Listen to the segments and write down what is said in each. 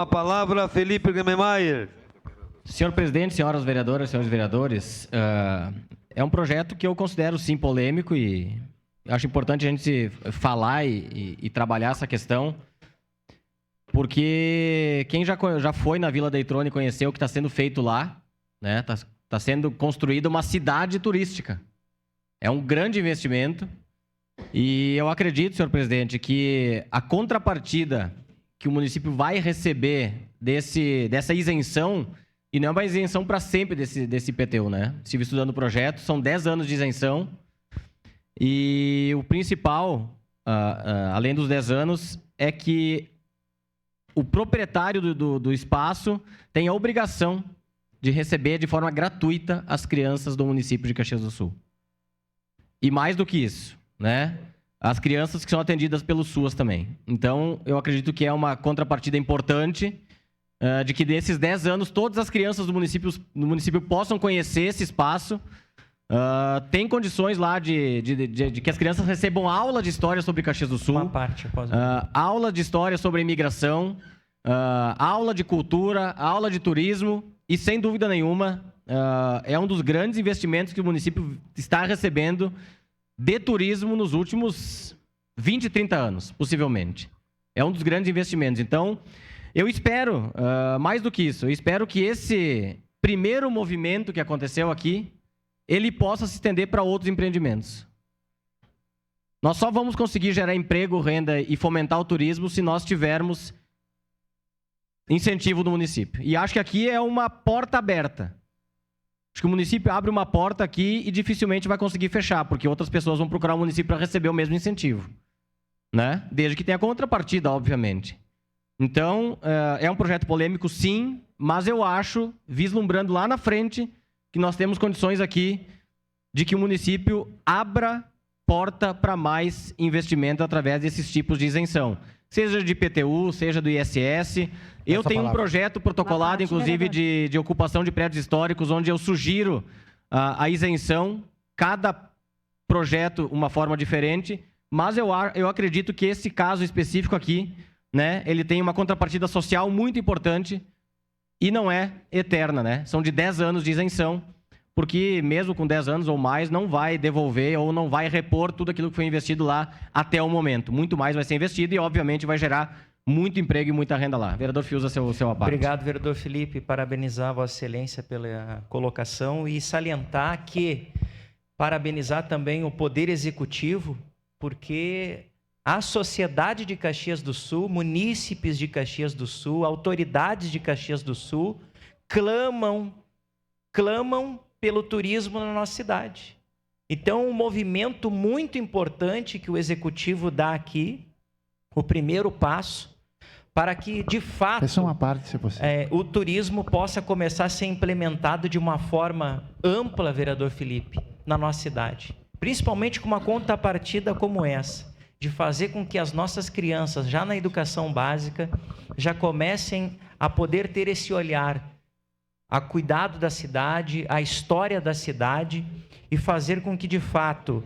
A palavra, Felipe Gemmeyer. Senhor presidente, senhoras vereadoras, senhores vereadores, é um projeto que eu considero, sim, polêmico e acho importante a gente falar e trabalhar essa questão, porque quem já foi na Vila da Itrone e conheceu o que está sendo feito lá, né? Tá sendo construída uma cidade turística. É um grande investimento e eu acredito, senhor presidente, que a contrapartida que o município vai receber dessa isenção, e não é uma isenção para sempre desse IPTU, né? Estive estudando o projeto, são 10 anos de isenção. E o principal, além dos 10 anos, é que o proprietário do espaço tem a obrigação de receber de forma gratuita as crianças do município de Caxias do Sul. E mais do que isso, né? As crianças que são atendidas pelo SUAS também. Então, eu acredito que é uma contrapartida importante de que desses 10 anos, todas as crianças do município possam conhecer esse espaço. Tem condições lá de que as crianças recebam aula de história sobre Caxias do Sul. Uma parte, aula de história sobre imigração, aula de cultura, aula de turismo e, sem dúvida nenhuma, é um dos grandes investimentos que o município está recebendo de turismo nos últimos 20, 30 anos, possivelmente. É um dos grandes investimentos. Então, eu espero, mais do que isso, eu espero que esse primeiro movimento que aconteceu aqui, ele possa se estender para outros empreendimentos. Nós só vamos conseguir gerar emprego, renda e fomentar o turismo se nós tivermos incentivo do município. E acho que aqui é uma porta aberta. Acho que o município abre uma porta aqui e dificilmente vai conseguir fechar, porque outras pessoas vão procurar o município para receber o mesmo incentivo, né? Desde que tenha contrapartida, obviamente. Então, é um projeto polêmico, sim, mas eu acho, vislumbrando lá na frente, que nós temos condições aqui de que o município abra porta para mais investimento através desses tipos de isenção. Seja de IPTU, seja do ISS. Eu tenho um projeto protocolado, inclusive, de ocupação de prédios históricos, onde eu sugiro a isenção, cada projeto uma forma diferente, mas eu acredito que esse caso específico aqui, né, ele tem uma contrapartida social muito importante e não é eterna, né? São de 10 anos de isenção, porque mesmo com 10 anos ou mais, não vai devolver ou não vai repor tudo aquilo que foi investido lá até o momento. Muito mais vai ser investido e, obviamente, vai gerar muito emprego e muita renda lá. Vereador Fiuza, seu aparte. Obrigado, vereador Felipe. Parabenizar a Vossa Excelência pela colocação e salientar que parabenizar também o Poder Executivo, porque a sociedade de Caxias do Sul, munícipes de Caxias do Sul, autoridades de Caxias do Sul, clamam pelo turismo na nossa cidade. Então, um movimento muito importante que o Executivo dá aqui, o primeiro passo, para que, de fato, o turismo possa começar a ser implementado de uma forma ampla, vereador Felipe, na nossa cidade. Principalmente com uma contrapartida como essa, de fazer com que as nossas crianças, já na educação básica, já comecem a poder ter esse olhar a cuidado da cidade, a história da cidade, e fazer com que, de fato,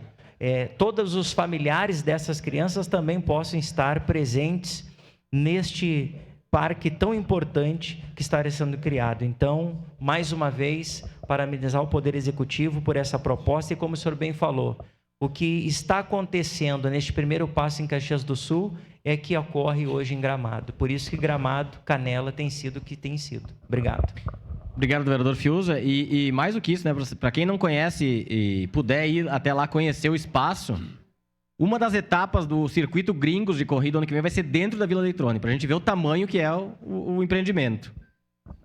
todos os familiares dessas crianças também possam estar presentes neste parque tão importante que está sendo criado. Então, mais uma vez, parabenizar o Poder Executivo por essa proposta e, como o senhor bem falou, o que está acontecendo neste primeiro passo em Caxias do Sul é que ocorre hoje em Gramado. Por isso que Gramado, Canela, tem sido o que tem sido. Obrigado. Obrigado, vereador Fiuza. E mais do que isso, né, para quem não conhece e puder ir até lá conhecer o espaço, uma das etapas do circuito Gringos de corrida ano que vem vai ser dentro da Vila da Itrone, para a gente ver o tamanho que é o empreendimento.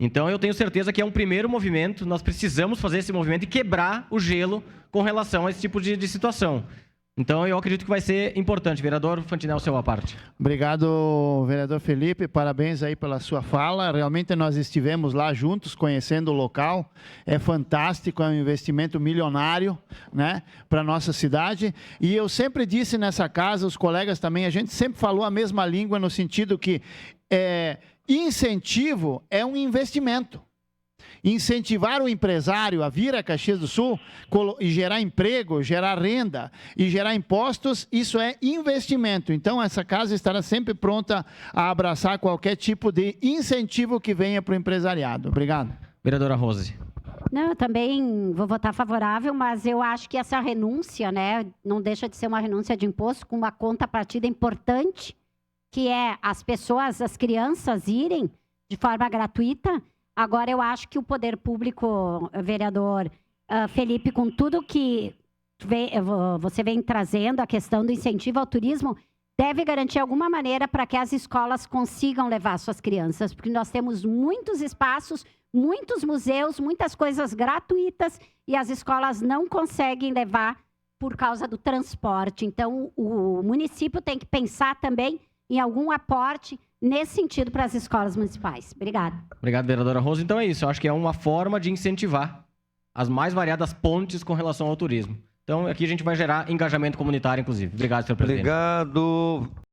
Então, eu tenho certeza que é um primeiro movimento, nós precisamos fazer esse movimento e quebrar o gelo com relação a esse tipo de situação. Então, eu acredito que vai ser importante. Vereador Fantinel, seu à parte. Obrigado, vereador Felipe. Parabéns aí pela sua fala. Realmente nós estivemos lá juntos, conhecendo o local. É fantástico, é um investimento milionário, né, para a nossa cidade. E eu sempre disse nessa casa, os colegas também, a gente sempre falou a mesma língua no sentido que incentivo é um investimento. incentivar o empresário a vir a Caxias do Sul e gerar emprego, gerar renda e gerar impostos, isso é investimento. Então, essa casa estará sempre pronta a abraçar qualquer tipo de incentivo que venha para o empresariado. Obrigado. Vereadora Rose. Não, eu também vou votar favorável, mas eu acho que essa renúncia, né, não deixa de ser uma renúncia de imposto com uma contrapartida importante, que é as pessoas, as crianças irem de forma gratuita. Agora, eu acho que o poder público, vereador Felipe, com tudo que você vem trazendo, a questão do incentivo ao turismo, deve garantir alguma maneira para que as escolas consigam levar suas crianças, porque nós temos muitos espaços, muitos museus, muitas coisas gratuitas e as escolas não conseguem levar por causa do transporte. Então, o município tem que pensar também em algum aporte nesse sentido para as escolas municipais. Obrigada. Obrigado, vereadora Rose. Então é isso, eu acho que é uma forma de incentivar as mais variadas pontes com relação ao turismo. Então aqui a gente vai gerar engajamento comunitário, inclusive. Obrigado, senhor presidente. Obrigado.